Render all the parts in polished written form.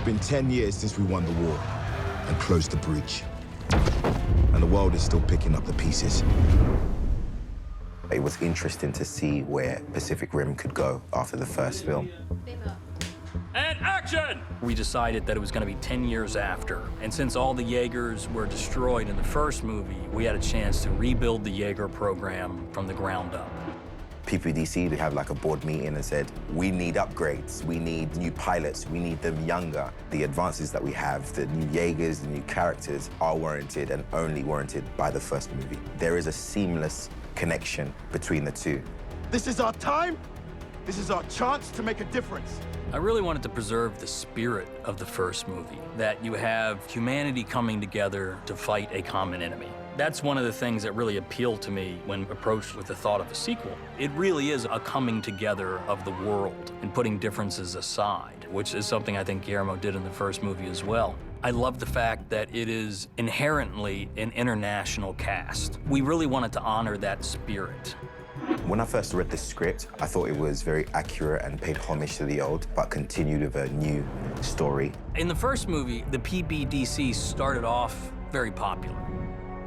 been 10 years since we won the war and closed the breach. And the world is still picking up the pieces. It was interesting to see where Pacific Rim could go after the first film. And action! We decided that it was going to be 10 years after. And since all the Jaegers were destroyed in the first movie, we had a chance to rebuild the Jaeger program from the ground up. PPDC, they have like a board meeting and said, we need upgrades, we need new pilots, we need them younger. The advances that we have, the new Jaegers, the new characters are warranted and only warranted by the first movie. There is a seamless connection between the two. This is our time. This is our chance to make a difference. I really wanted to preserve the spirit of the first movie, that you have humanity coming together to fight a common enemy. That's one of the things that really appealed to me when approached with the thought of a sequel. It really is a coming together of the world and putting differences aside, which is something I think Guillermo did in the first movie as well. I love the fact that it is inherently an international cast. We really wanted to honor that spirit. When I first read the script, I thought it was very accurate and paid homage to the old, but continued with a new story. In the first movie, the PBDC started off very popular.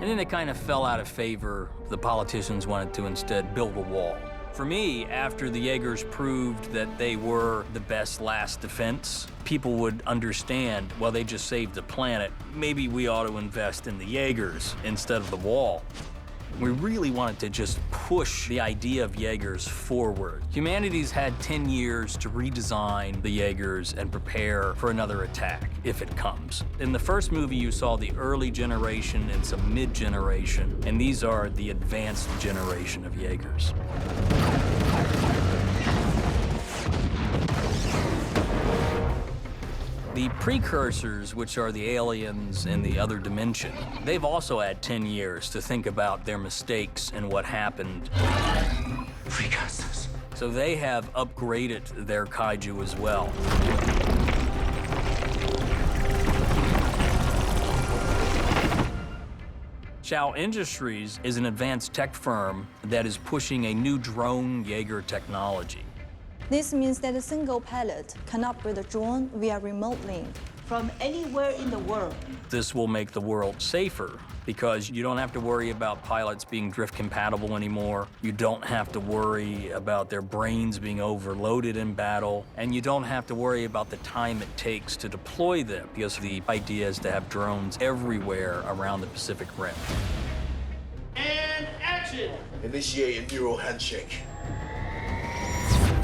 And then it kind of fell out of favor. The politicians wanted to instead build a wall. For me, after the Jaegers proved that they were the best last defense, people would understand, well, they just saved the planet. Maybe we ought to invest in the Jaegers instead of the wall. We really wanted to just push the idea of Jaegers forward. Humanity's had 10 years to redesign the Jaegers and prepare for another attack, if it comes. In the first movie, you saw the early generation and some mid-generation, and these are the advanced generation of Jaegers. The precursors, which are the aliens in the other dimension, they've also had 10 years to think about their mistakes and what happened. Precursors. So they have upgraded their kaiju as well. Chao Industries is an advanced tech firm that is pushing a new drone Jaeger technology. This means that a single pilot can operate a drone via remote link from anywhere in the world. This will make the world safer because you don't have to worry about pilots being drift compatible anymore. You don't have to worry about their brains being overloaded in battle. And you don't have to worry about the time it takes to deploy them because the idea is to have drones everywhere around the Pacific Rim. And action! Initiate a neural handshake.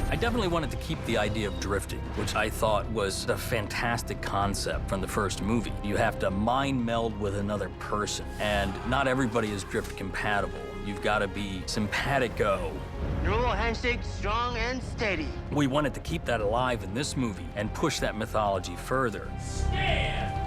I definitely wanted to keep the idea of drifting, which I thought was a fantastic concept from the first movie. You have to mind meld with another person, and not everybody is drift compatible. You've got to be simpatico. Neural handshake, strong and steady. We wanted to keep that alive in this movie and push that mythology further. Stand!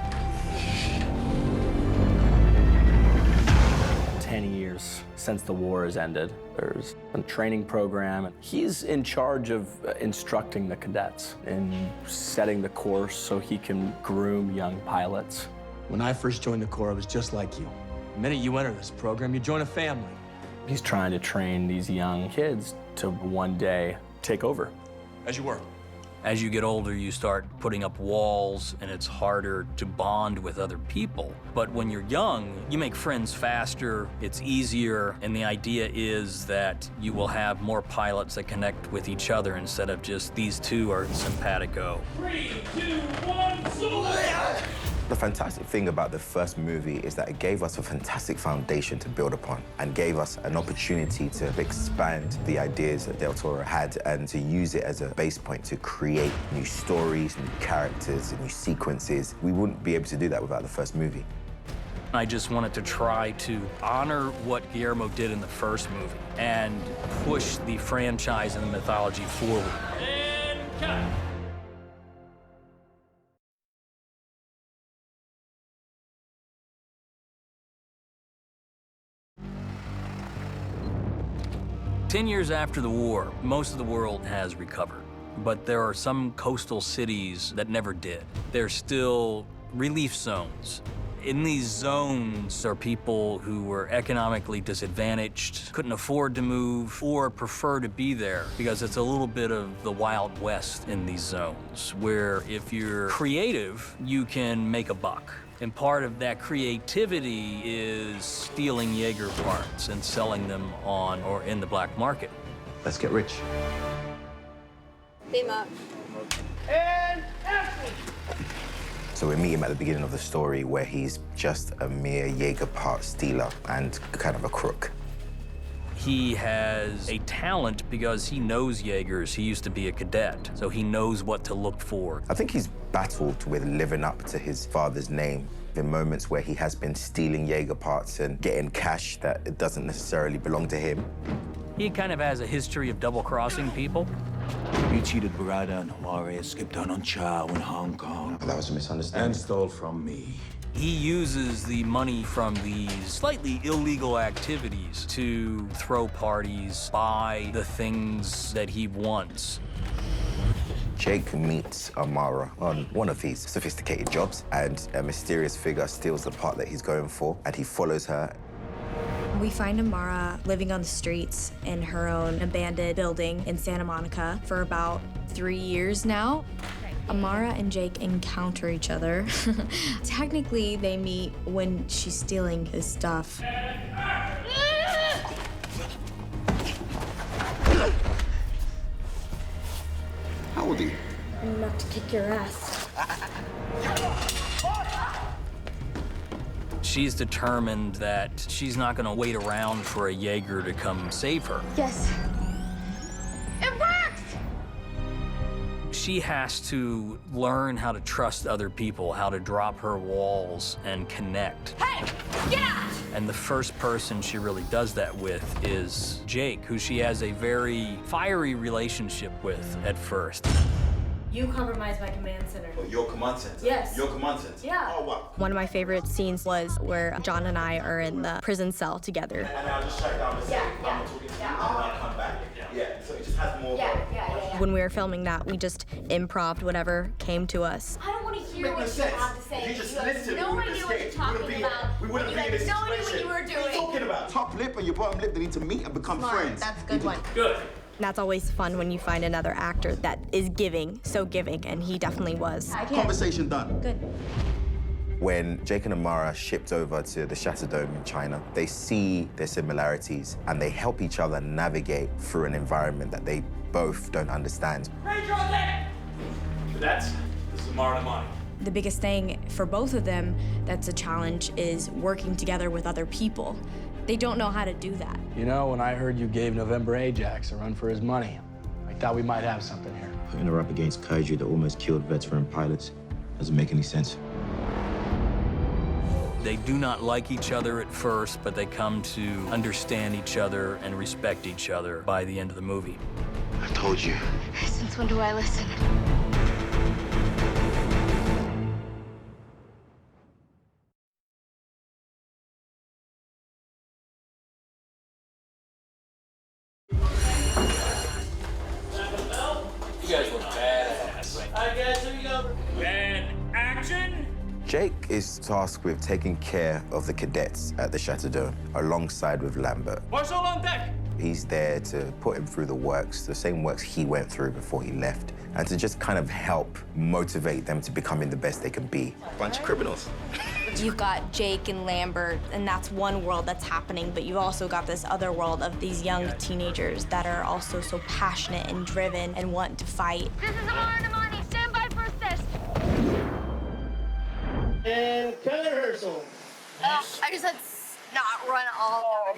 10 years since the war has ended. There's a training program, and he's in charge of instructing the cadets and setting the course so he can groom young pilots. When I first joined the Corps, I was just like you. The minute you enter this program, you join a family. He's trying to train these young kids to one day take over. As you were. As you get older, you start putting up walls, and it's harder to bond with other people. But when you're young, you make friends faster, it's easier, and the idea is that you will have more pilots that connect with each other instead of just these two are simpatico. 3, 2, 1, salute! The fantastic thing about the first movie is that it gave us a fantastic foundation to build upon and gave us an opportunity to expand the ideas that Del Toro had and to use it as a base point to create new stories, new characters, and new sequences. We wouldn't be able to do that without the first movie. I just wanted to try to honor what Guillermo did in the first movie and push the franchise and the mythology forward. And cut! Ten years after the war, most of the world has recovered, but there are some coastal cities that never did. There's still relief zones. In these zones are people who were economically disadvantaged, couldn't afford to move, or prefer to be there because it's a little bit of the Wild West in these zones, where if you're creative, you can make a buck. And part of that creativity is stealing Jaeger parts and selling them on or in the black market. Let's get rich. Theme up. And action! So we meet him at the beginning of the story where he's just a mere Jaeger part stealer and kind of a crook. He has a talent because he knows Jaegers. He used to be a cadet, so he knows what to look for. I think he's battled with living up to his father's name in moments where he has been stealing Jaeger parts and getting cash that it doesn't necessarily belong to him. He kind of has a history of double-crossing people. You cheated Barada and Juarez, skipped down on Chow in Hong Kong. That was a misunderstanding. And stole from me. He uses the money from these slightly illegal activities to throw parties, buy the things that he wants. Jake meets Amara on one of these sophisticated jobs, and a mysterious figure steals the part that he's going for, and he follows her. We find Amara living on the streets in her own abandoned building in Santa Monica for about 3 years now. Amara and Jake encounter each other. Technically, they meet when she's stealing his stuff. How old are you? I'm enough to kick your ass. She's determined that she's not going to wait around for a Jaeger to come save her. Yes. It works! She has to learn how to trust other people, how to drop her walls and connect. Hey, get out! And the first person she really does that with is Jake, who she has a very fiery relationship with at first. You compromised my command center. Oh, your command center? Yes. Your command center? Yeah. Oh, wow. One of my favorite scenes was where John and I are in the prison cell together. And I'll just shut down the scene. I'm talking to you, and I'll come back. Yeah, so it just has more. When we were filming that, we just improv'd whatever came to us. I don't want to hear what you have to say. If you just have listened, no we idea would've what you're escaped. talking about. We wouldn't You be in had this no idea what situation. you were What are you doing. talking about? Top lip and your bottom lip, they need to meet and become friends. That's a good one. Good. That's always fun when you find another actor that is giving, so giving, and he definitely was. Conversation done. Good. When Jake and Amara shipped over to the Shatterdome in China, they see their similarities and they help each other navigate through an environment that they both don't understand. This is Amara Namani. The biggest thing for both of them that's a challenge is working together with other people. They don't know how to do that. You know, when I heard you gave November Ajax a run for his money, I thought we might have something here. Putting her up against kaiju that almost killed veteran pilots doesn't make any sense. They do not like each other at first, but they come to understand each other and respect each other by the end of the movie. I told you. Since when do I listen? You guys look badass. All right, guys, here we go. And action! Jake is tasked with taking care of the cadets at the Shatterdome alongside with Lambert. Marshal on deck! He's there to put him through the works, the same works he went through before he left, and to just kind of help motivate them to becoming the best they can be. Bunch of criminals. You've got Jake and Lambert, and that's one world that's happening, but you've also got this other world of these young teenagers that are also so passionate and driven and want to fight. This is Amara Namani. Stand by for assist. And cut rehearsal. I just had not run all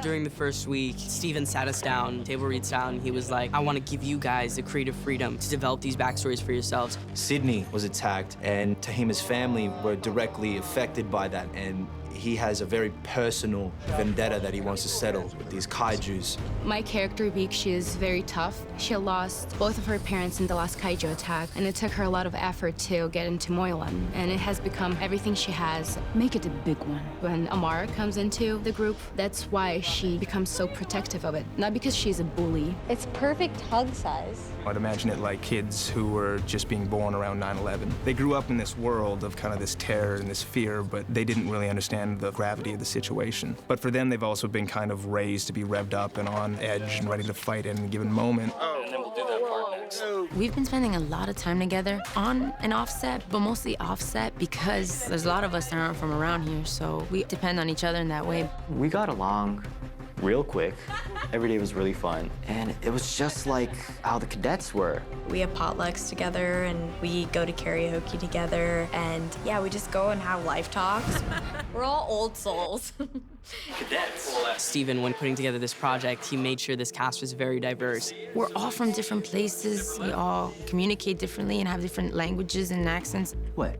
During the first week, Steven sat us down, table reads down. He was like, I want to give you guys the creative freedom to develop these backstories for yourselves. Sydney was attacked, and Tahima's family were directly affected by that. And he has a very personal vendetta that he wants to settle with these kaijus. My character, Beak, she is very tough. She lost both of her parents in the last kaiju attack, and it took her a lot of effort to get into Moylan, and it has become everything she has. Make it a big one. When Amara comes into the group, that's why she becomes so protective of it, not because she's a bully. It's perfect hug size. I'd imagine it like kids who were just being born around 9/11. They grew up in this world of kind of this terror and this fear, but they didn't really understand the gravity of the situation. But for them, they've also been kind of raised to be revved up and on edge and ready to fight at any given moment. And then we'll do that part next. We've been spending a lot of time together, on and offset, but mostly offset because there's a lot of us that aren't from around here, so we depend on each other in that way. We got along real quick. Every day was really fun. And it was just like how the cadets were. We have potlucks together and we go to karaoke together, and yeah, we just go and have life talks. We're all old souls. Cadets. Steven, when putting together this project, he made sure this cast was very diverse. We're all from different places. We all communicate differently and have different languages and accents. What?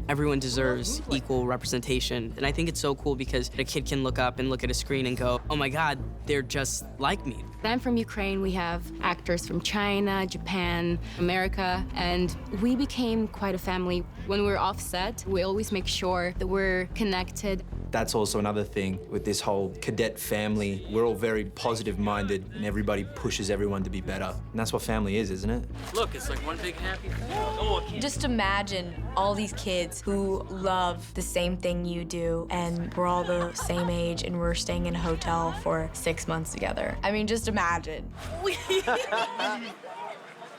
Everyone deserves equal representation, and I think it's so cool because a kid can look up and look at a screen and go, oh my God, they're just like me. I'm from Ukraine. We have actors from China, Japan, America, and we became quite a family. When we're off set, we always make sure that we're connected. That's also another thing with this whole cadet family. We're all very positive-minded, and everybody pushes everyone to be better. And that's what family is, isn't it? Look, it's like one big happy family. Just imagine all these kids who love the same thing you do, and we're all the same age, and we're staying in a hotel for 6 months together. I mean, just imagine.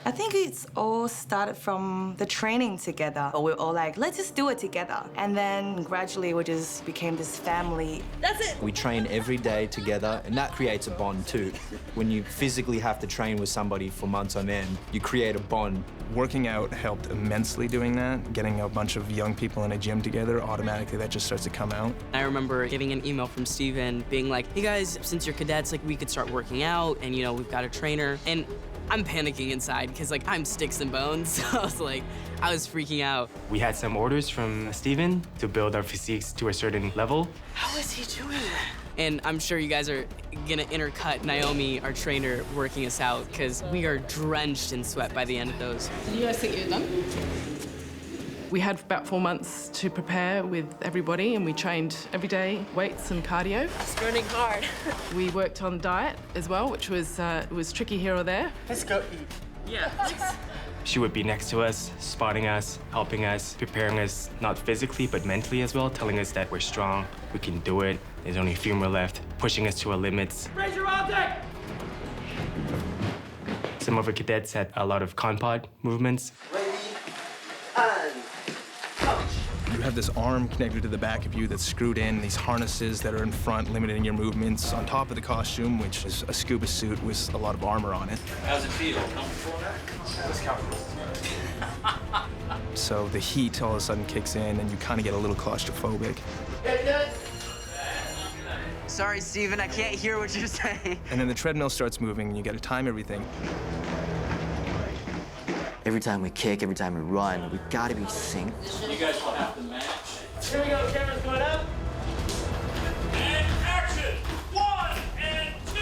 I think it's all started from the training together. We're all like, let's just do it together. And then gradually we just became this family. That's it. We train every day together, and that creates a bond too. When you physically have to train with somebody for months on end, you create a bond. Working out helped immensely doing that. Getting a bunch of young people in a gym together, automatically that just starts to come out. I remember getting an email from Steven being like, hey guys, since you're cadets, like we could start working out, and you know, we've got a trainer. And I'm panicking inside because like I'm sticks and bones. So I was freaking out. We had some orders from Steven to build our physiques to a certain level. How is he doing that? And I'm sure you guys are gonna intercut Naomi, our trainer, working us out because we are drenched in sweat by the end of those. You guys think you're done? We had about 4 months to prepare with everybody, and we trained every day, weights and cardio. It's running hard. We worked on diet as well, which was tricky here or there. Let's go eat. Yeah. She would be next to us, spotting us, helping us, preparing us, not physically, but mentally as well, telling us that we're strong, we can do it, there's only a few more left, pushing us to our limits. Raise your object! Some of our cadets had a lot of Konpad movements. You have this arm connected to the back of you that's screwed in, these harnesses that are in front limiting your movements, on top of the costume, which is a scuba suit with a lot of armor on it. How's it feel? Comfortable? So the heat all of a sudden kicks in and you kind of get a little claustrophobic. Sorry, Steven, I can't hear what you're saying. And then the treadmill starts moving and you got to time everything. Every time we kick, every time we run, we gotta be synced. You guys will have to match. Here we go, camera's going up. And action! 1 and 2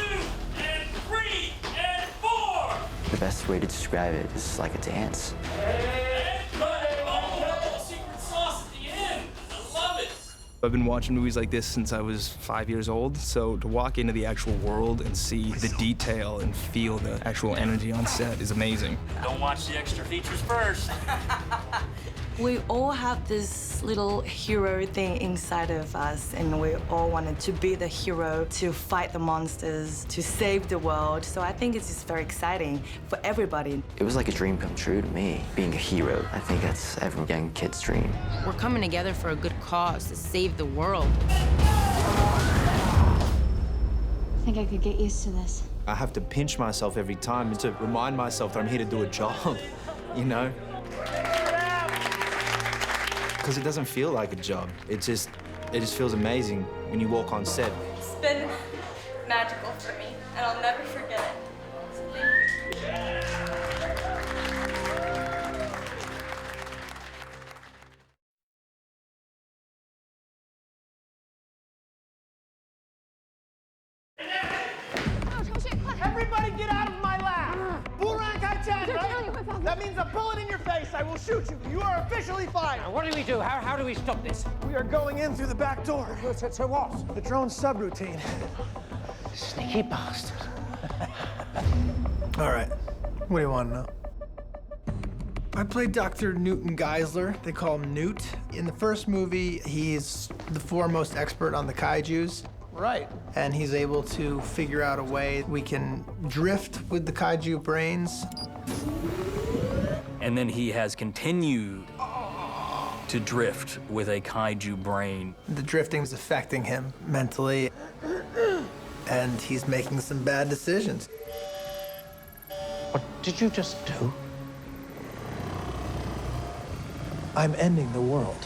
and 3 and 4! The best way to describe it is like a dance. Secret sauce at the end. I love it. I've been watching movies like this since I was 5 years old, so to walk into the actual world and see the detail and feel the actual energy on set is amazing. Don't watch the extra features first. We all have this little hero thing inside of us, and we all wanted to be the hero, to fight the monsters, to save the world. So I think it's just very exciting for everybody. It was like a dream come true to me, being a hero. I think that's every young kid's dream. We're coming together for a good cause, to save the world. I think I could get used to this. I have to pinch myself every time to remind myself that I'm here to do a job, you know? Because it doesn't feel like a job. It just feels amazing when you walk on set. It's been magical for me, and I'll never forget it. That means a bullet in your face. I will shoot you. You are officially fired. Now, what do we do? How do we stop this? We are going in through the back door. So what? The drone subroutine. Sneaky bastard. All right. What do you want to know? I played Dr. Newton Geisler. They call him Newt. In the first movie, he's the foremost expert on the kaijus. Right. And he's able to figure out a way we can drift with the kaiju brains. And then he has continued to drift with a kaiju brain. The drifting is affecting him mentally, and he's making some bad decisions. What did you just do? I'm ending the world.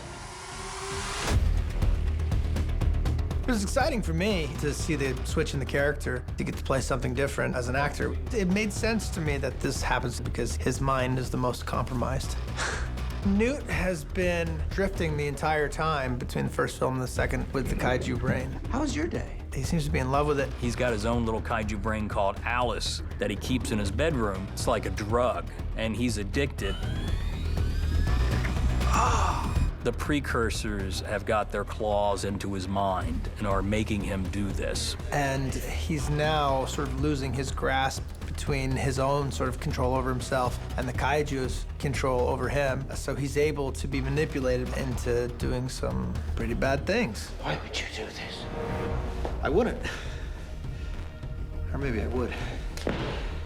It was exciting for me to see the switch in the character, to get to play something different as an actor. It made sense to me that this happens because his mind is the most compromised. Newt has been drifting the entire time between the first film and the second with the kaiju brain. How was your day? He seems to be in love with it. He's got his own little kaiju brain called Alice that he keeps in his bedroom. It's like a drug, and he's addicted. The precursors have got their claws into his mind and are making him do this. And he's now sort of losing his grasp between his own sort of control over himself and the kaiju's control over him. So he's able to be manipulated into doing some pretty bad things. Why would you do this? I wouldn't. Or maybe I would.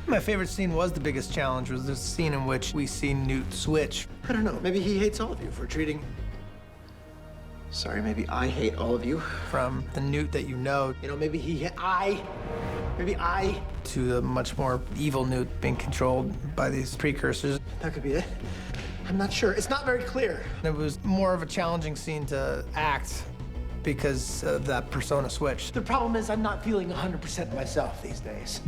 My favorite scene was the biggest challenge, was the scene in which we see Newt switch. I don't know, maybe he hates all of you for treating... Sorry, maybe I hate all of you. From the Newt that you know, maybe I... To the much more evil Newt being controlled by these precursors. That could be it. I'm not sure. It's not very clear. It was more of a challenging scene to act because of that persona switch. The problem is I'm not feeling 100% myself these days.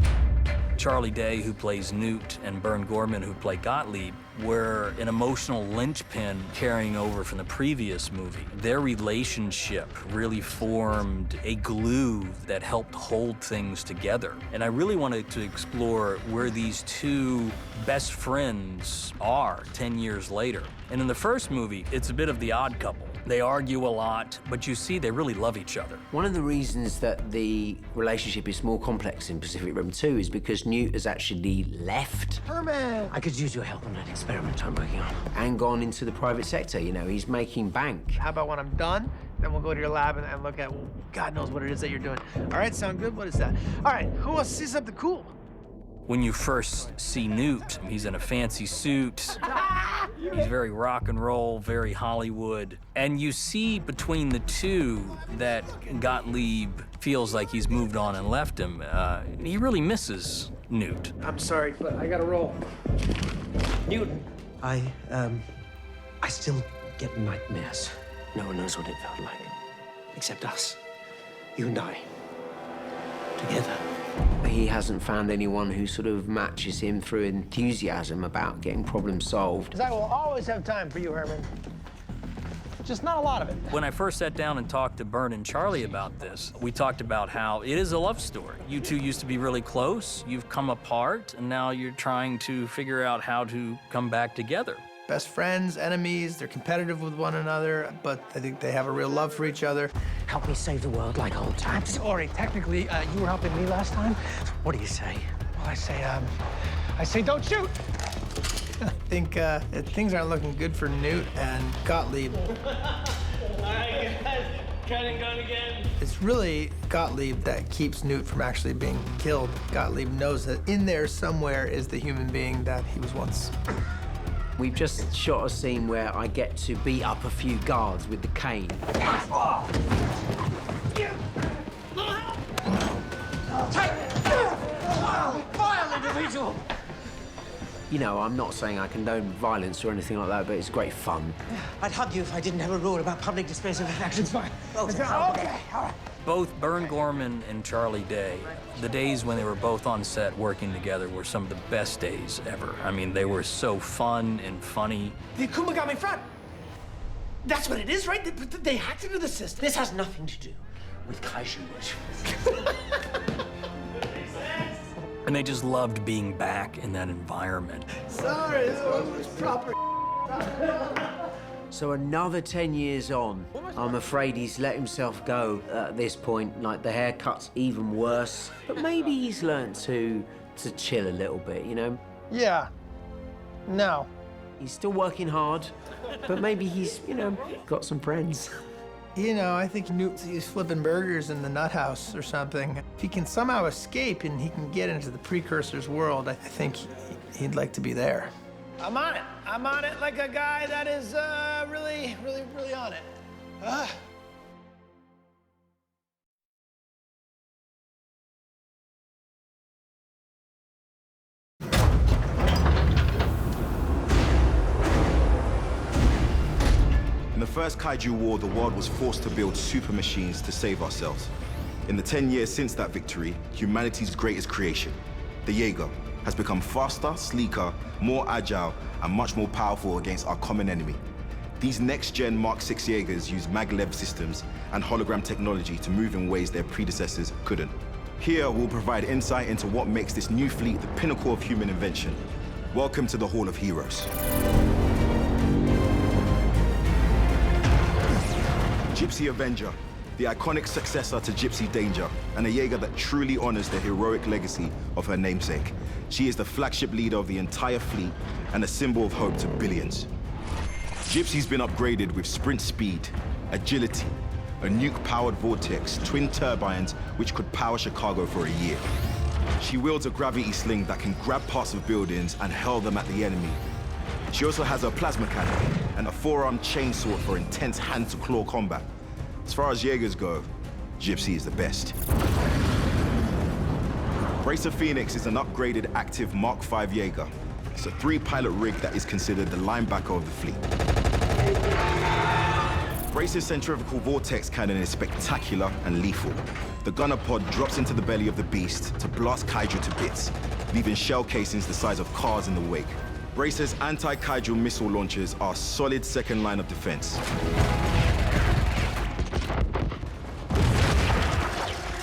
Charlie Day, who plays Newt, and Bern Gorman, who play Gottlieb, were an emotional linchpin carrying over from the previous movie. Their relationship really formed a glue that helped hold things together. And I really wanted to explore where these two best friends are 10 years later. And in the first movie, it's a bit of the odd couple. They argue a lot, but you see they really love each other. One of the reasons that the relationship is more complex in Pacific Rim 2 is because Newt has actually left. Herman! I could use your help on an experiment I'm working on. And gone into the private sector, he's making bank. How about when I'm done, then we'll go to your lab and look at, well, God knows what it is that you're doing. All right, sound good? What is that? All right, who wants to see something cool? When you first see Newt, he's in a fancy suit. He's very rock and roll, very Hollywood. And you see between the two that Gottlieb feels like he's moved on and left him. He really misses Newt. I'm sorry, but I gotta roll. Newton. I still get nightmares. No one knows what it felt like. Except us. You and I. Together. He hasn't found anyone who sort of matches him through enthusiasm about getting problems solved. Because I will always have time for you, Herman. Just not a lot of it. When I first sat down and talked to Bern and Charlie about this, we talked about how it is a love story. You two used to be really close, you've come apart, and now you're trying to figure out how to come back together. Best friends, enemies, they're competitive with one another, but I think they have a real love for each other. Help me save the world like old times. Sorry, technically, you were helping me last time. What do you say? Well, I say don't shoot. I think things aren't looking good for Newt and Gottlieb. All right, guys, cut and gun again. It's really Gottlieb that keeps Newt from actually being killed. Gottlieb knows that in there somewhere is the human being that he was once. We've just shot a scene where I get to beat up a few guards with the cane. Vile individual! I'm not saying I condone violence or anything like that, but it's great fun. I'd hug you if I didn't have a rule about public displays of affection. Fine. Okay, all right. Both Bern Gorman and Charlie Day, the days when they were both on set working together were some of the best days ever. I mean, they were so fun and funny. The Akumagami front. That's what it is, right? They hacked into the system. This has nothing to do with kaiju. And they just loved being back in that environment. Sorry, this was proper. So another 10 years on, I'm afraid he's let himself go at this point. Like, the haircut's even worse. But maybe he's learned to chill a little bit, you know? Yeah. No. He's still working hard, but maybe he's, you know, got some friends. You know, I think he's flipping burgers in the nut house or something. If he can somehow escape and he can get into the Precursors world, I think he'd like to be there. I'm on it. I'm on it like a guy that is really on it. In the first Kaiju War, the world was forced to build super machines to save ourselves. In the 10 years since that victory, humanity's greatest creation, the Jaeger, has become faster, sleeker, more agile, and much more powerful against our common enemy. These next-gen Mark 6 Jaegers use maglev systems and hologram technology to move in ways their predecessors couldn't. Here, we'll provide insight into what makes this new fleet the pinnacle of human invention. Welcome to the Hall of Heroes. Gypsy Avenger, the iconic successor to Gypsy Danger, and a Jaeger that truly honors the heroic legacy of her namesake. She is the flagship leader of the entire fleet and a symbol of hope to billions. Gypsy's been upgraded with sprint speed, agility, a nuke-powered vortex, twin turbines which could power Chicago for a year. She wields a gravity sling that can grab parts of buildings and hurl them at the enemy. She also has a plasma cannon and a four-arm chainsaw for intense hand-to-claw combat. As far as Jaegers go, Gypsy is the best. Bracer Phoenix is an upgraded active Mark 5 Jaeger. It's a 3-pilot rig that is considered the linebacker of the fleet. Bracer's centrifugal vortex cannon is spectacular and lethal. The gunner pod drops into the belly of the beast to blast Kaiju to bits, leaving shell casings the size of cars in the wake. Bracer's anti-Kaiju missile launchers are a solid second line of defense.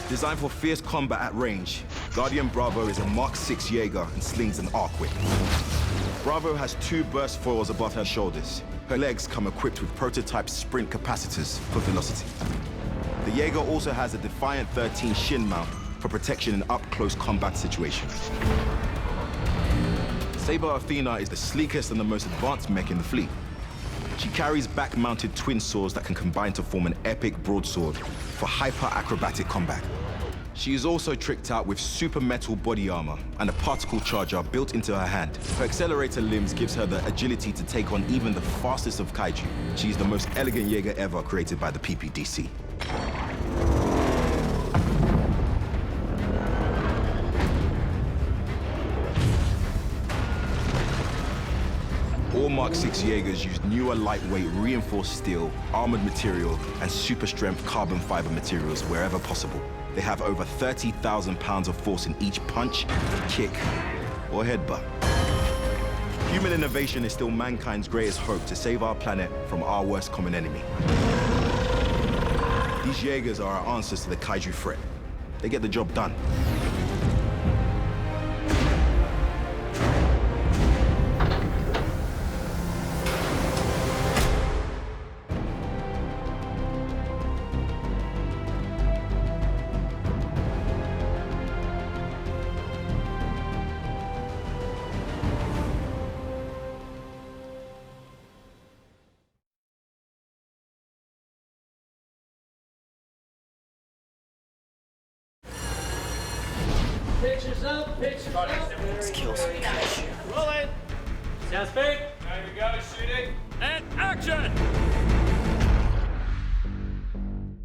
Designed for fierce combat at range, Guardian Bravo is a Mark 6 Jaeger and slings an arc whip. Bravo has 2 burst foils above her shoulders. Her legs come equipped with prototype sprint capacitors for velocity. The Jaeger also has a Defiant 13 shin mount for protection in up-close combat situations. Saber Athena is the sleekest and the most advanced mech in the fleet. She carries back-mounted twin swords that can combine to form an epic broadsword for hyper-acrobatic combat. She is also tricked out with super metal body armor and a particle charger built into her hand. Her accelerator limbs gives her the agility to take on even the fastest of Kaiju. She's the most elegant Jaeger ever created by the PPDC. All Mark 6 Jaegers use newer lightweight reinforced steel, armored material, and super strength carbon fiber materials wherever possible. They have over 30,000 pounds of force in each punch, kick, or headbutt. Human innovation is still mankind's greatest hope to save our planet from our worst common enemy. These Jaegers are our answers to the Kaiju threat. They get the job done. Pictures up, pictures up. Let's kill some Kaiju. Rolling. Sound speed. Time to go, shooting. And action!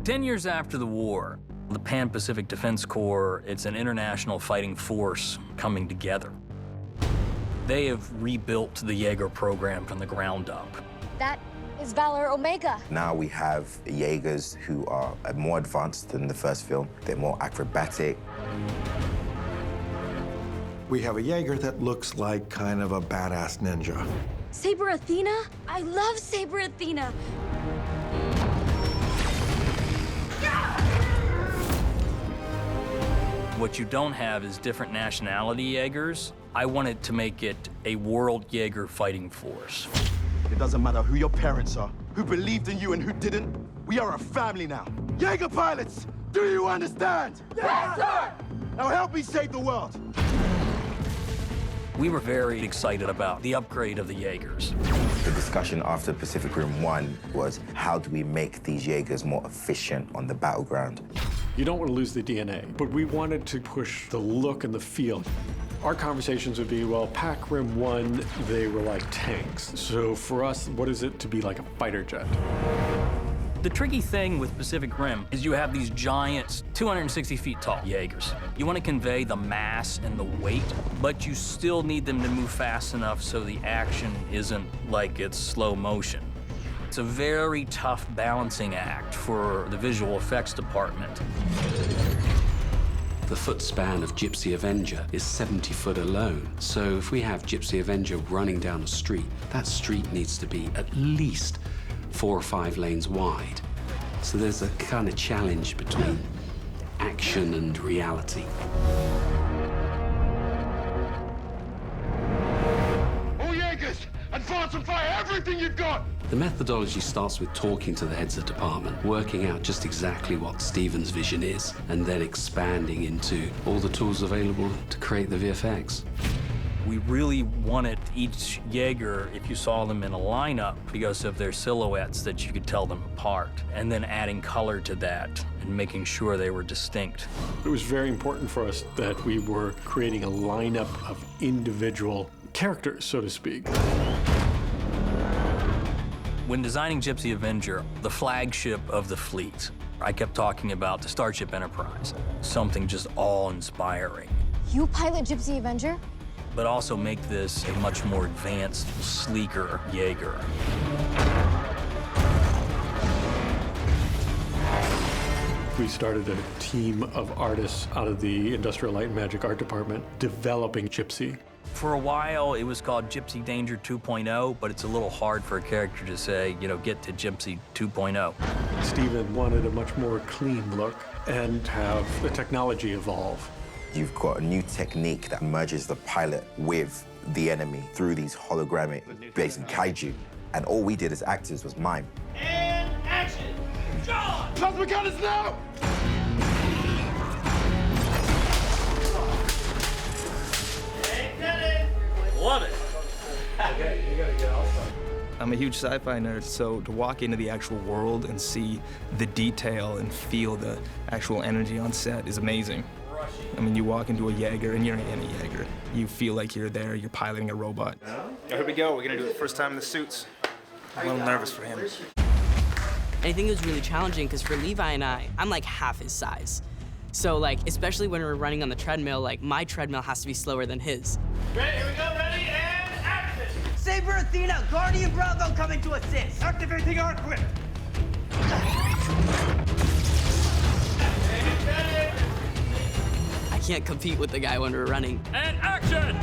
10 years after the war, the Pan-Pacific Defense Corps, it's an international fighting force coming together. They have rebuilt the Jaeger program from the ground up. That is Valor Omega. Now we have Jaegers who are more advanced than the first film. They're more acrobatic. We have a Jaeger that looks like kind of a badass ninja. Saber Athena? I love Saber Athena. What you don't have is different nationality Jaegers. I wanted to make it a world Jaeger fighting force. It doesn't matter who your parents are, who believed in you and who didn't. We are a family now. Jaeger pilots, do you understand? Yes, sir! Now help me save the world. We were very excited about the upgrade of the Jaegers. The discussion after Pacific Rim 1 was how do we make these Jaegers more efficient on the battleground? You don't want to lose the DNA, but we wanted to push the look and the feel. Our conversations would be, well, Pac Rim 1, they were like tanks. So for us, what is it to be like a fighter jet? The tricky thing with Pacific Rim is you have these giant, 260 feet tall Jaegers. You want to convey the mass and the weight, but you still need them to move fast enough so the action isn't like it's slow motion. It's a very tough balancing act for the visual effects department. The foot span of Gypsy Avenger is 70 foot alone. So if we have Gypsy Avenger running down a street, that street needs to be at least 4 or 5 lanes wide. So there's a kind of challenge between action and reality. All Jaegers, advance and fire everything you've got! The methodology starts with talking to the heads of department, working out just exactly what Steven's vision is, and then expanding into all the tools available to create the VFX. We really wanted each Jaeger, if you saw them in a lineup, because of their silhouettes, that you could tell them apart. And then adding color to that and making sure they were distinct. It was very important for us that we were creating a lineup of individual characters, so to speak. When designing Gypsy Avenger, the flagship of the fleet, I kept talking about the Starship Enterprise, something just awe-inspiring. You pilot Gypsy Avenger? But also make this a much more advanced, sleeker Jaeger. We started a team of artists out of the Industrial Light and Magic Art Department developing Gypsy. For a while, it was called Gypsy Danger 2.0, but it's a little hard for a character to say, you know, get to Gypsy 2.0. Steven wanted a much more clean look and have the technology evolve. You've got a new technique that merges the pilot with the enemy through these hologramic based kaiju. And all we did as actors was mime. And action! John! Plasma cannons now! Love it. Okay, you gotta get outside. I'm a huge sci-fi nerd, so to walk into the actual world and see the detail and feel the actual energy on set is amazing. I mean, you walk into a Jaeger and you're in a Jaeger. You feel like you're there, you're piloting a robot. Here we go, we're gonna do it first time in the suits. I'm a little nervous for him. I think it was really challenging because for Levi and I'm like half his size. So like, especially when we're running on the treadmill, like my treadmill has to be slower than his. Ready, here we go, ready, and action! Saber Athena, Guardian Bravo coming to assist. Activating arc whip. I can't compete with the guy when we're running. And action!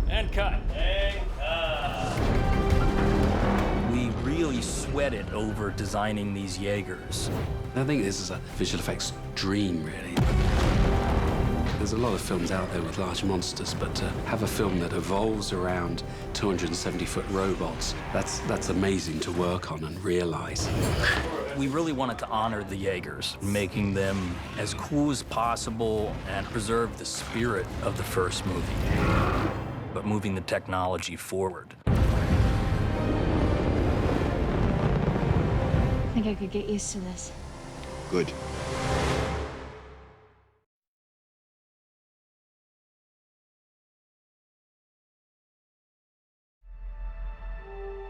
And cut. And cut. We really sweated over designing these Jaegers. I think this is a visual effects dream, really. There's a lot of films out there with large monsters, but to have a film that evolves around 270-foot robots, that's amazing to work on and realize. We really wanted to honor the Jaegers, making them as cool as possible and preserve the spirit of the first movie, but moving the technology forward. I think I could get used to this. Good.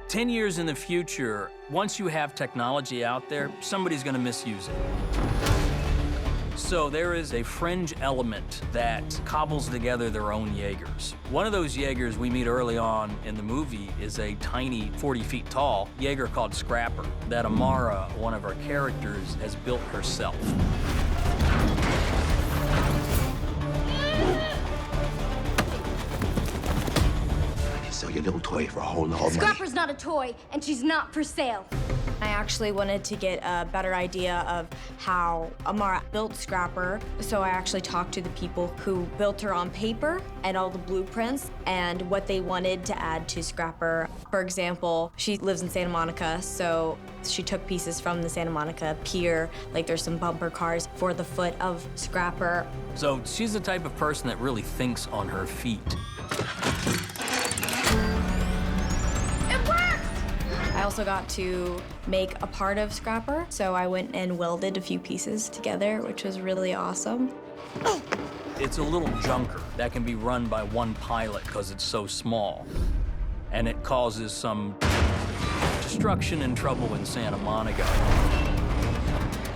"10 years in the future, once you have technology out there, somebody's gonna misuse it. So there is a fringe element that cobbles together their own Jaegers. One of those Jaegers we meet early on in the movie is a tiny 40 feet tall Jaeger called Scrapper that Amara, one of our characters, has built herself. Sell your little toy for a whole lot of money. Scrapper's not a toy, and she's not for sale. I actually wanted to get a better idea of how Amara built Scrapper, so I actually talked to the people who built her on paper and all the blueprints and what they wanted to add to Scrapper. For example, she lives in Santa Monica, so she took pieces from the Santa Monica pier, like there's some bumper cars for the foot of Scrapper. So she's the type of person that really thinks on her feet. I also got to make a part of Scrapper, so I went and welded a few pieces together, which was really awesome. It's a little junker that can be run by one pilot because it's so small, and it causes some destruction and trouble in Santa Monica.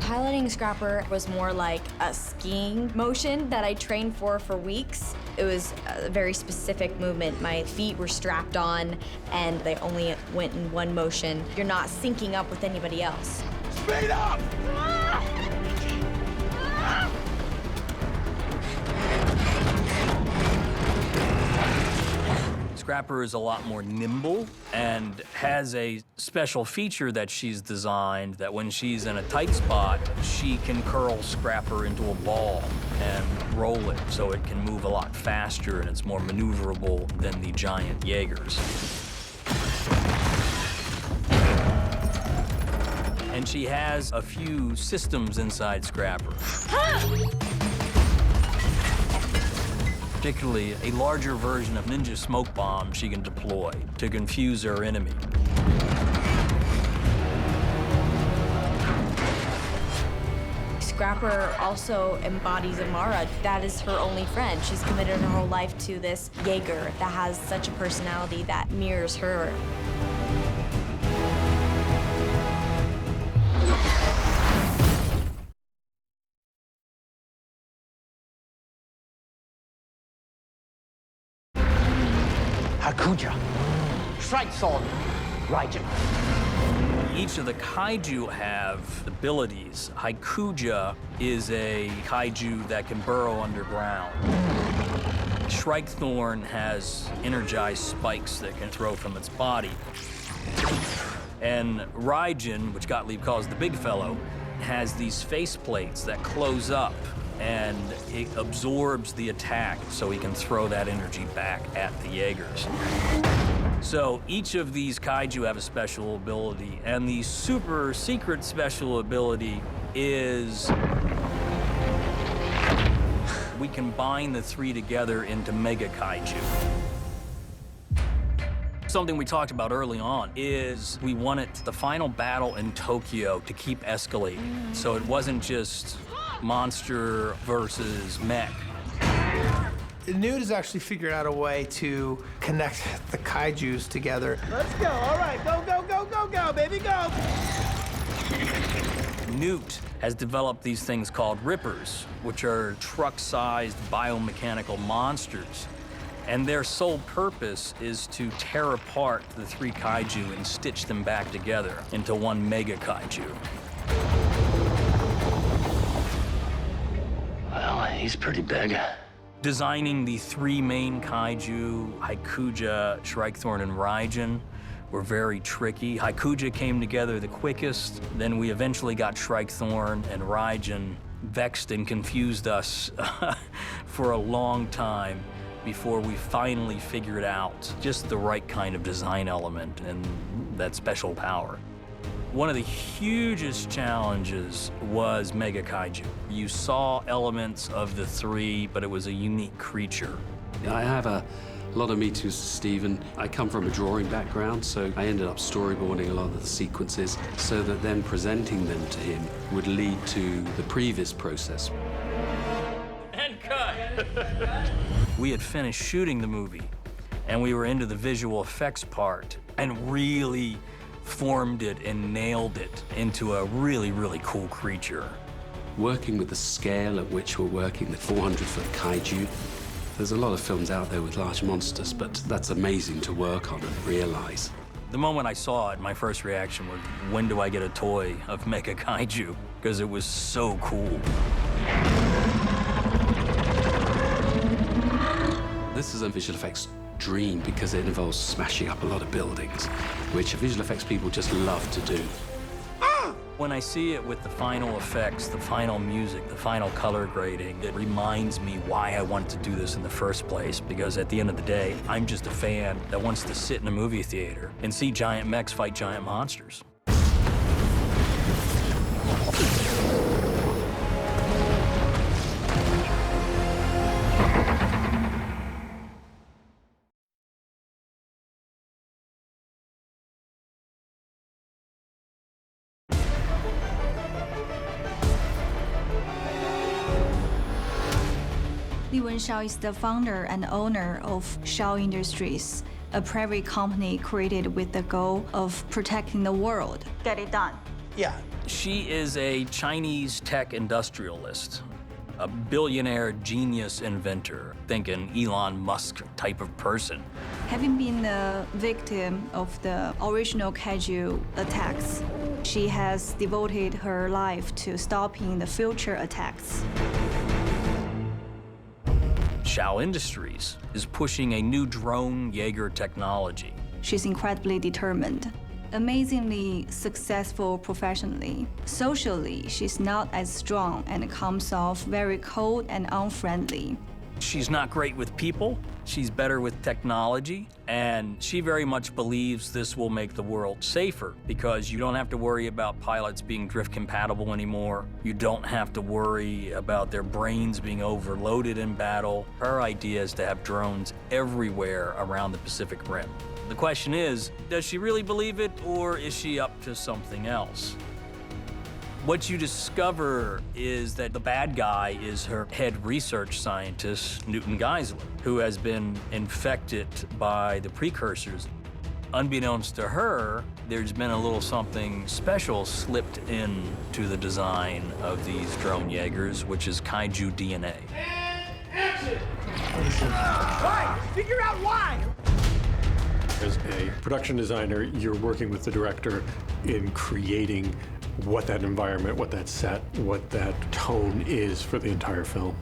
Piloting Scrapper was more like a skiing motion that I trained for weeks. It was a very specific movement. My feet were strapped on, and they only went in one motion. You're not syncing up with anybody else. Speed up! Scrapper is a lot more nimble and has a special feature that she's designed that when she's in a tight spot, she can curl Scrapper into a ball and roll it so it can move a lot faster and it's more maneuverable than the giant Jaegers. And she has a few systems inside Scrapper. Particularly a larger version of Ninja Smoke Bomb she can deploy to confuse her enemy. Scrapper also embodies Amara. That is her only friend. She's committed her whole life to this Jaeger that has such a personality that mirrors her. Hakuja, Strike Sword, Raijin. Each of the kaiju have abilities. Haikuja is a kaiju that can burrow underground. Shrike-Thorn has energized spikes that can throw from its body. And Raijin, which Gottlieb calls the big fellow, has these face plates that close up and it absorbs the attack so he can throw that energy back at the Jaegers. So each of these kaiju have a special ability, and the super secret special ability is we combine the three together into Mega Kaiju. Something we talked about early on is we wanted the final battle in Tokyo to keep escalating. So it wasn't just monster versus mech. Newt has actually figured out a way to connect the kaijus together. Let's go. All right, go, go, go, go, go, baby, go. Newt has developed these things called Rippers, which are truck-sized biomechanical monsters. And their sole purpose is to tear apart the three kaiju and stitch them back together into one Mega Kaiju. Well, he's pretty big. Designing the three main kaiju, Haikuja, Shrike-Thorn, and Raijin, were very tricky. Haikuja came together the quickest, then we eventually got Shrike-Thorn, and Raijin vexed and confused us for a long time before we finally figured out just the right kind of design element and that special power. One of the hugest challenges was Mega Kaiju. You saw elements of the three, but it was a unique creature. I have a lot of meetings with Steven. I come from a drawing background, so I ended up storyboarding a lot of the sequences so that then presenting them to him would lead to the previs process. And cut! We had finished shooting the movie, and we were into the visual effects part, and really formed it and nailed it into a really, really cool creature. Working with the scale at which we're working, the 400-foot kaiju, there's a lot of films out there with large monsters, but that's amazing to work on and realize. The moment I saw it, my first reaction was, when do I get a toy of Mega Kaiju? Because it was so cool. This is a visual effects dream because it involves smashing up a lot of buildings, which visual effects people just love to do. When I see it with the final effects, the final music, the final color grading, it reminds me why I wanted to do this in the first place, because at the end of the day, I'm just a fan that wants to sit in a movie theater and see giant mechs fight giant monsters. Li Wenxiao is the founder and owner of Xiao Industries, a private company created with the goal of protecting the world. Get it done. Yeah. She is a Chinese tech industrialist, a billionaire genius inventor, think an Elon Musk type of person. Having been the victim of the original kaiju attacks, she has devoted her life to stopping the future attacks. Xiao Industries is pushing a new drone Jaeger technology. She's incredibly determined, amazingly successful professionally. Socially, she's not as strong and comes off very cold and unfriendly. She's not great with people, she's better with technology, and she very much believes this will make the world safer because you don't have to worry about pilots being drift compatible anymore. You don't have to worry about their brains being overloaded in battle. Her idea is to have drones everywhere around the Pacific Rim. The question is, does she really believe it, or is she up to something else? What you discover is that the bad guy is her head research scientist, Newton Geisler, who has been infected by the precursors. Unbeknownst to her, there's been a little something special slipped into the design of these drone Jaegers, which is kaiju DNA. Action! Why? Figure out why! As a production designer, you're working with the director in creating what that environment, what that set, what that tone is for the entire film.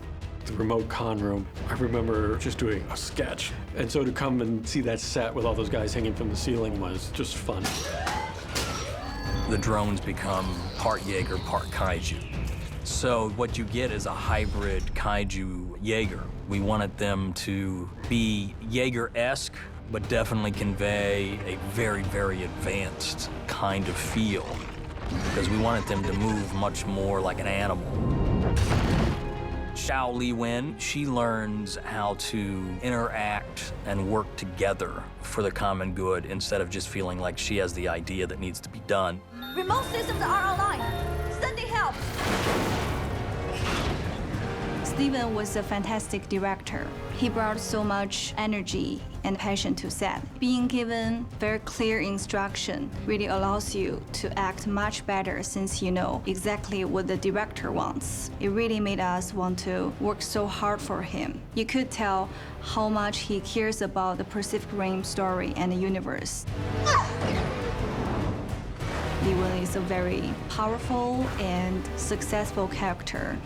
The remote con room, I remember just doing a sketch. And so to come and see that set with all those guys hanging from the ceiling was just fun. The drones become part Jaeger, part kaiju. So what you get is a hybrid kaiju Jaeger. We wanted them to be Jaeger-esque, but definitely convey a very, very advanced kind of feel, because we wanted them to move much more like an animal. Xiao Li Wen, she learns how to interact and work together for the common good instead of just feeling like she has the idea that needs to be done. Remote systems are online. Sending help. Steven was a fantastic director. He brought so much energy and passion to set. Being given very clear instruction really allows you to act much better since you know exactly what the director wants. It really made us want to work so hard for him. You could tell how much he cares about the Pacific Rim story and the universe. Li Wen is a very powerful and successful character.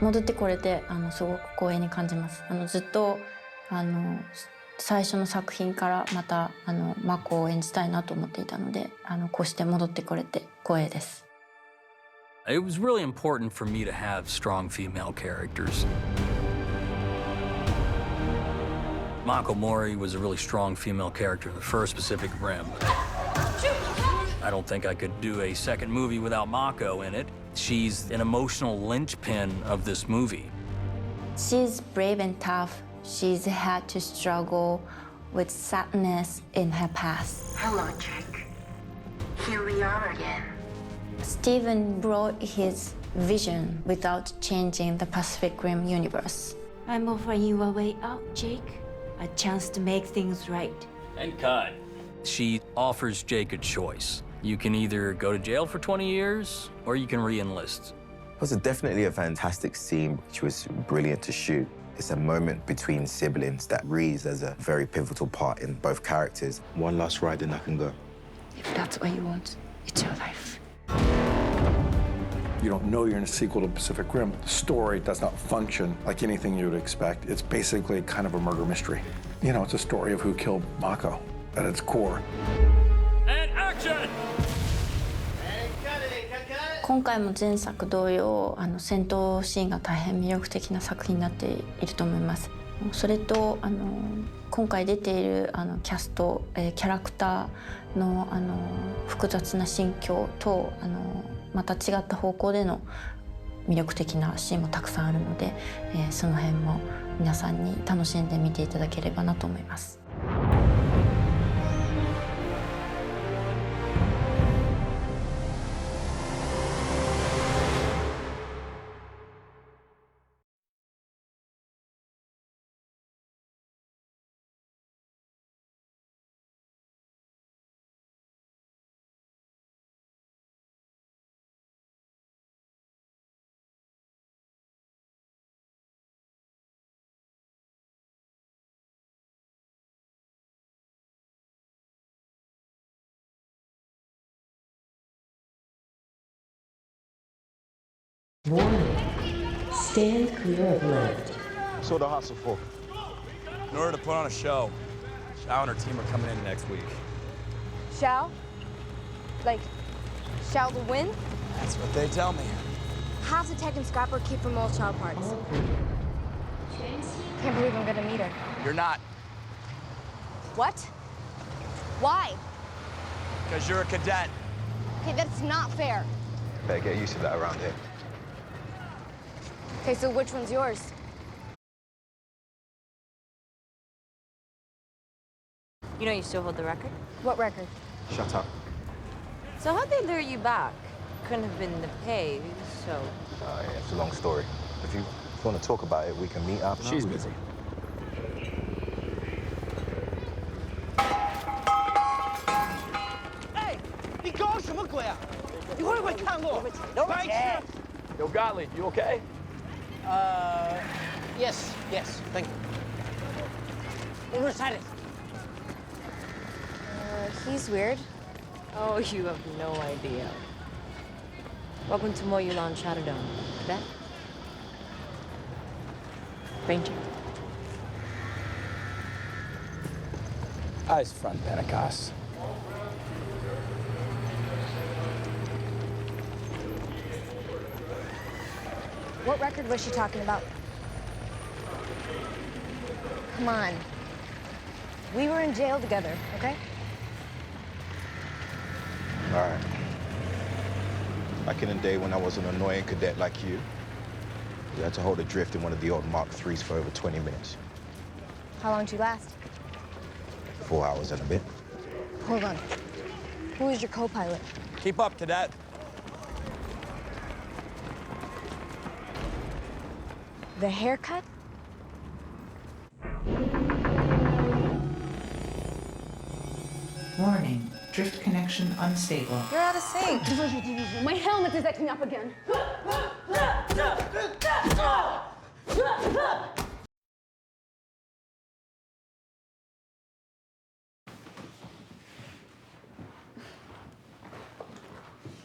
戻ってこれてすごく光栄に感じます。ずっと最初の作品からまたマコを演じたいなと思っていたのでこうして戻ってこれて光栄です。It was really important for me to have strong female characters. Mako Mori was a really strong female character in the first Pacific Rim. I don't think I could do a second movie without Mako in it. She's an emotional linchpin of this movie. She's brave and tough. She's had to struggle with sadness in her past. Hello, Jake. Here we are again. Steven brought his vision without changing the Pacific Rim universe. I'm offering you a way out, Jake. A chance to make things right. And cut. She offers Jake a choice. You can either go to jail for 20 years, or you can re-enlist. It was definitely a fantastic scene, which was brilliant to shoot. It's a moment between siblings that reads as a very pivotal part in both characters. One last ride and I can go. If that's what you want, it's your life. You don't know you're in a sequel to Pacific Rim. The story does not function like anything you would expect. It's basically kind of a murder mystery. You know, it's a story of who killed Mako at its core. And action! 今回も前作同様、戦闘シーンが大変魅力的な作品になっていると思います。それと今回出ているキャスト、キャラクターの複雑な心境とまた違った方向での魅力的なシーンもたくさんあるので、その辺も皆さんに楽しんで見ていただければなと思います。Warning. Stand clear of lift. So the hustle for? In order to put on a show, Xiao and her team are coming in next week. Xiao? Like, Xiao the win? That's what they tell me. Half the tech and scrapper keep from all child parts. Can't believe I'm gonna meet her. You're not, What? Why? because you're a cadet. Okay, that's not fair. Better get used to that around here. Okay, so which one's yours? You know you still hold the record? What record? Shut up. So how'd they lure you back? Couldn't have been the pay, so... Yeah, it's a long story. If you want to talk about it, we can meet up. She's busy. Hey, 你搞什么鬼啊？你会不会看路？白痴！ Yo, Gottlieb, you okay? Yes, thank you. Where's Silence? He's weird. Oh, you have no idea. Welcome to Mo Yulan Shatterdome. Cadet? Ranger. Eyes front, Pentecost. What record was she talking about? Come on. We were in jail together, okay? All right. Back in the day when I was an annoying cadet like you, we had to hold adrift in one of the old Mark IIIs for over 20 minutes. How long did you last? 4 hours and a bit. Hold on. Who was your co-pilot? Keep up, cadet. The haircut? Warning. Drift connection unstable. You're out of sync. My helmet is acting up again.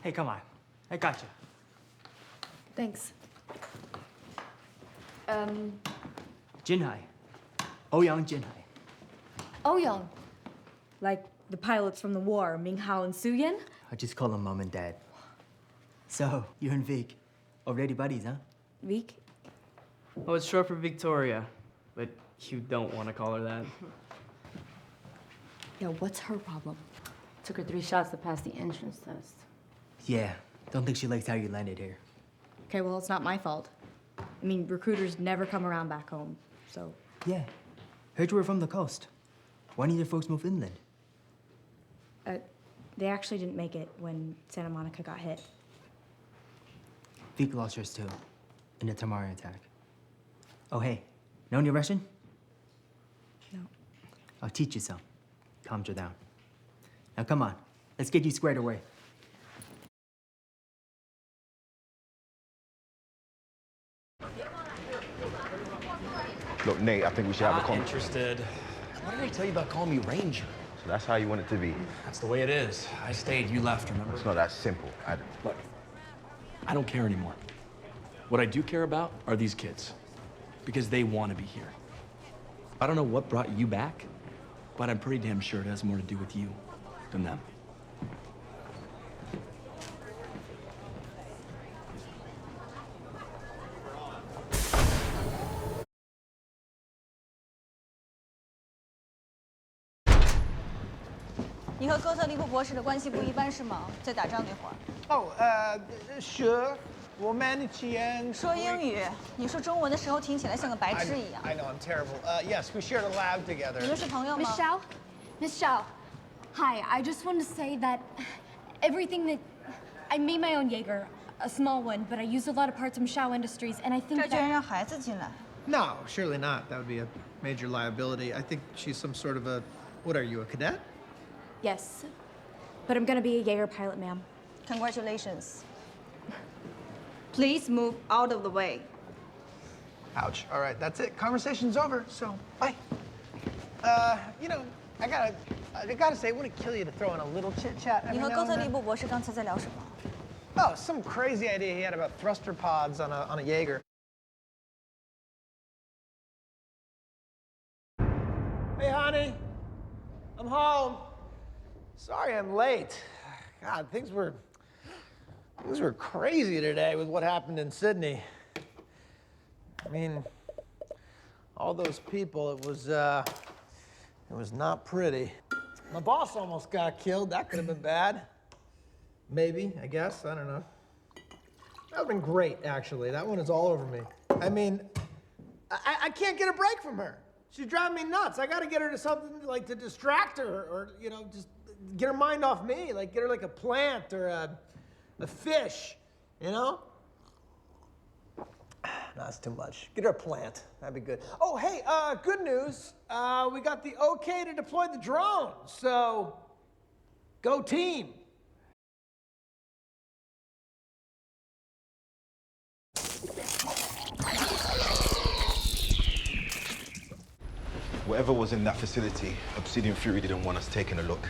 Hey, come on. I got you. Thanks. Jinhai. Ouyang Jinhai. Ouyang. Like the pilots from the war, Minghao and Suyin? I just call them Mom and Dad. So, you and Vic, already buddies, huh? Vic? Oh, it's short for Victoria, but you don't want to call her that. Yeah, what's her problem? Took her 3 shots to pass the entrance test. Yeah, don't think she likes how you landed here. Okay, well, it's not my fault. I mean, recruiters never come around back home, so... Yeah, heard you were from the coast. Why didn't your folks move inland? They actually didn't make it when Santa Monica got hit. Vic lost hers too, in the Tamari attack. Oh, hey, know any Russian? No. I'll teach you some. Calms you down. Now come on, let's get you squared away. Look, Nate, I think we should have a Not interested. What did I tell you about calling me Ranger? So that's how you want it to be. That's the way it is. I stayed, you left, remember? It's not that simple, Adam. Look, I don't care anymore. What I do care about are these kids, because they want to be here. I don't know what brought you back, but I'm pretty damn sure it has more to do with you than them.你和哥特利布博士的关系不一般是吗？在打仗那会儿。Oh, sure. 我们以前说英语，你说中文的时候听起来像个白痴一样。I know, I'm terrible. Yes, we shared a lab together. 你们是朋友吗 Miss Shao, hi. I just want to say that everything that I made my own Jaeger, a small one, but I used a lot of parts from Shao Industries, and I think 这居然 that 让孩子进来。No, surely not. That would be a major liability. I think she's some sort of a. What are you, a cadet? Yes, but I'm gonna be a Jaeger pilot, ma'am. Congratulations. Please move out of the way. Ouch. All right, that's it. Conversation's over. So bye. You know, I gotta say, it wouldn't kill you to throw in a little chit chat. 你和哥特利布博士刚才在聊什么？ Oh, some crazy idea he had about thruster pods on a Jaeger. Hey, honey, I'm home. Sorry I'm late. God, things were crazy today with what happened in Sydney. I mean, all those people, it was not pretty. My boss almost got killed. That could have been bad. Maybe, I guess, I don't know. That would have been great, actually. That one is all over me. I mean, I can't get a break from her. She's driving me nuts. I gotta get her to something like to distract her, or you know, just get her mind off me. Like get her like a plant or a fish, you know? No, that's too much. Get her a plant. That'd be good. Oh, hey, good news. We got the okay to deploy the drone. So, go team. Whatever was in that facility, Obsidian Fury didn't want us taking a look.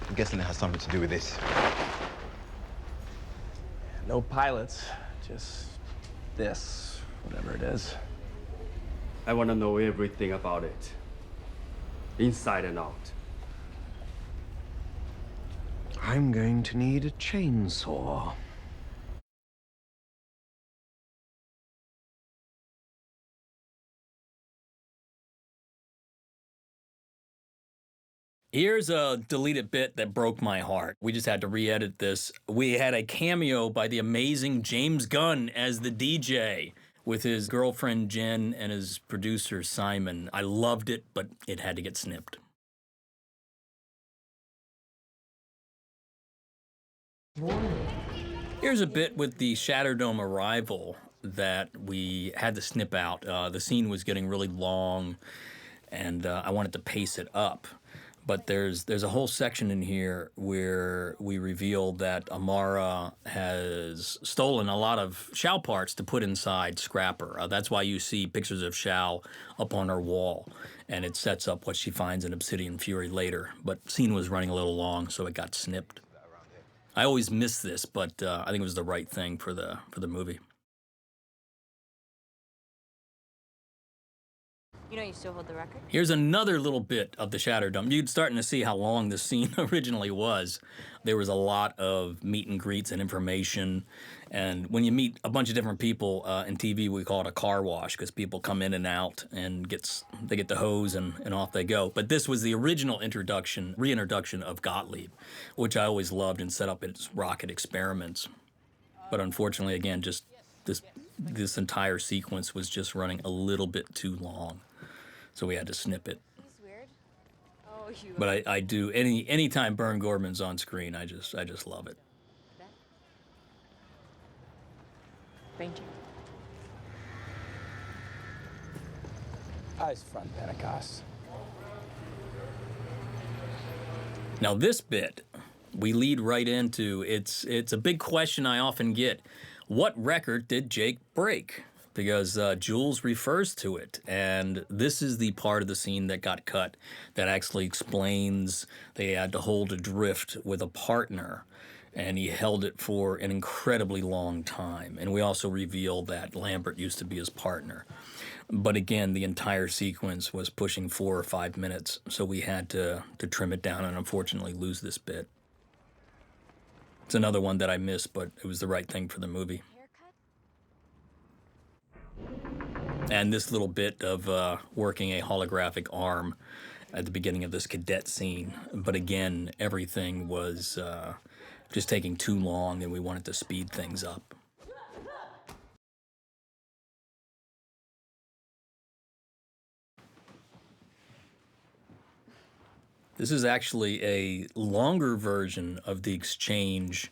I'm guessing it has something to do with this. No pilots, just this, whatever it is. I want to know everything about it, inside and out. I'm going to need a chainsaw. Here's a deleted bit that broke my heart. We just had to re-edit this. We had a cameo by the amazing James Gunn as the DJ with his girlfriend Jen and his producer Simon. I loved it, but it had to get snipped. Here's a bit with the Shatterdome arrival that we had to snip out. The scene was getting really long, and I wanted to pace it up. But there's a whole section in here where we reveal that Amara has stolen a lot of Shao parts to put inside Scrapper. That's why you see pictures of Shao up on her wall, and it sets up what she finds in Obsidian Fury later. But scene was running a little long, so it got snipped. I always miss this, but I think it was the right thing for the movie. You know you still hold the record? Here's another little bit of the Shatterdome. You're starting to see how long the scene originally was. There was a lot of meet and greets and information. And when you meet a bunch of different people in TV, we call it a car wash because people come in and out and they get the hose and off they go. But this was the original reintroduction of Gottlieb, which I always loved and set up its rocket experiments. But unfortunately, again, just this entire sequence was just running a little bit too long. So we had to snip it. But I do anytime Burn Gorman's on screen, I just love it. Thank you. Eyes front, Pentecost. Now this bit, we lead right into, it's a big question I often get. What record did Jake break? Because Jules refers to it, and this is the part of the scene that got cut that actually explains they had to hold adrift with a partner. And he held it for an incredibly long time. And we also revealed that Lambert used to be his partner. But again, the entire sequence was pushing 4 or 5 minutes, so we had to trim it down and unfortunately lose this bit. It's another one that I missed, but it was the right thing for the movie. And this little bit of working a holographic arm at the beginning of this cadet scene. But again, everything was just taking too long, and we wanted to speed things up. This is actually a longer version of the exchange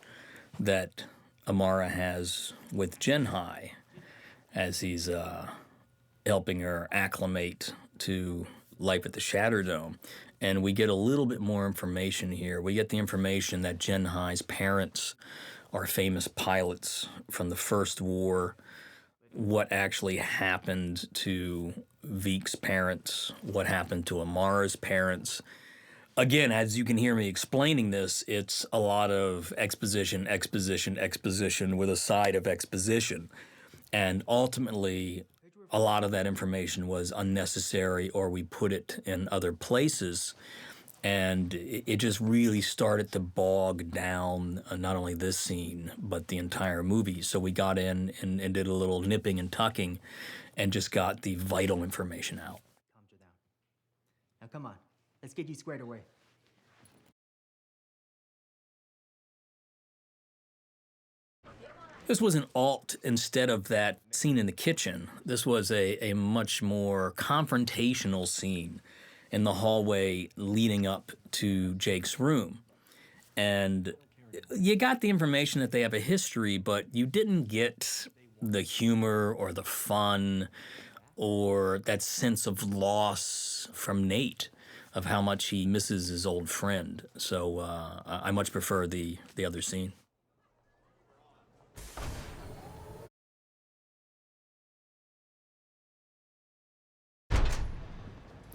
that Amara has with Jinhai as he's helping her acclimate to life at the Shatterdome. And we get a little bit more information here. We get the information that Jinhai's parents are famous pilots from the First War, what actually happened to Veek's parents, what happened to Amara's parents. Again, as you can hear me explaining this, it's a lot of exposition, exposition, exposition with a side of exposition. And ultimately, a lot of that information was unnecessary, or we put it in other places. And it just really started to bog down not only this scene, but the entire movie. So we got in and did a little nipping and tucking and just got the vital information out. Calm you down. Now come on, let's get you squared away. This was an alt instead of that scene in the kitchen. This was a much more confrontational scene in the hallway leading up to Jake's room. And you got the information that they have a history, but you didn't get the humor or the fun or that sense of loss from Nate of how much he misses his old friend. So I much prefer the other scene.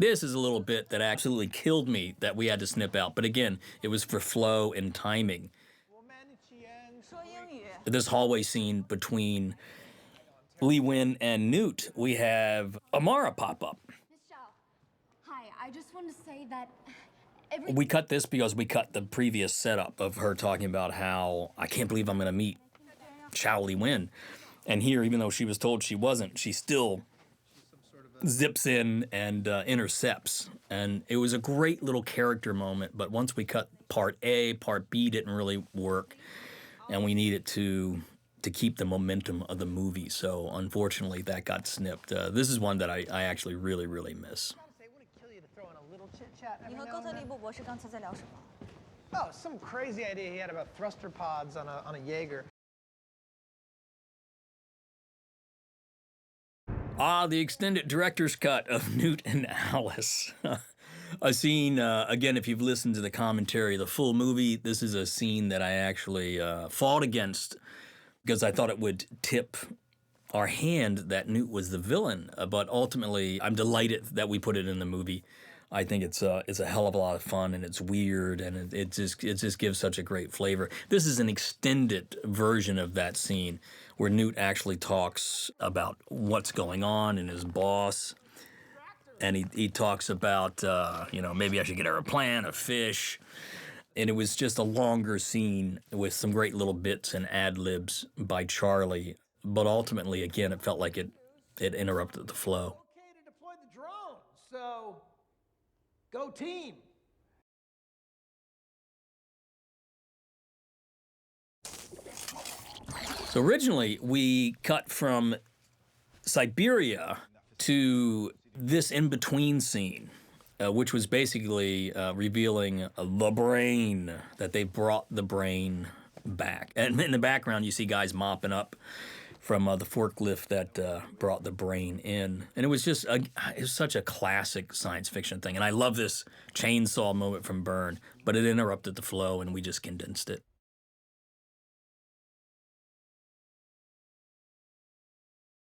This is a little bit that absolutely killed me that we had to snip out. But again, it was for flow and timing. This hallway scene between Lee Win and Newt, we have Amara pop up. Miss Zhao, hi. I just want to say that We cut this because we cut the previous setup of her talking about how I can't believe I'm going to meet Xiao Li Win. And here, even though she was told she wasn't, she still zips in and intercepts. And it was a great little character moment, but once we cut part A, part B didn't really work, and we needed to keep the momentum of the movie. So unfortunately, that got snipped. This is one that I actually really, really miss. Oh, some crazy idea he had about thruster pods on a Jaeger. The extended director's cut of Newt and Alice. A scene, again, if you've listened to the commentary, the full movie, this is a scene that I actually fought against because I thought it would tip our hand that Newt was the villain. But ultimately, I'm delighted that we put it in the movie. I think it's a hell of a lot of fun, and it's weird, and it just gives such a great flavor. This is an extended version of that scene where Newt actually talks about what's going on and his boss, and he talks about maybe I should get her a plant, a fish, and it was just a longer scene with some great little bits and ad-libs by Charlie, but ultimately, again, it felt like it interrupted the flow. Okay to deploy the drone, so go team. So originally, we cut from Siberia to this in-between scene, which was basically revealing the brain, that they brought the brain back. And in the background, you see guys mopping up from the forklift that brought the brain in. And it was just, it was such a classic science fiction thing. And I love this chainsaw moment from Byrne, but it interrupted the flow and we just condensed it.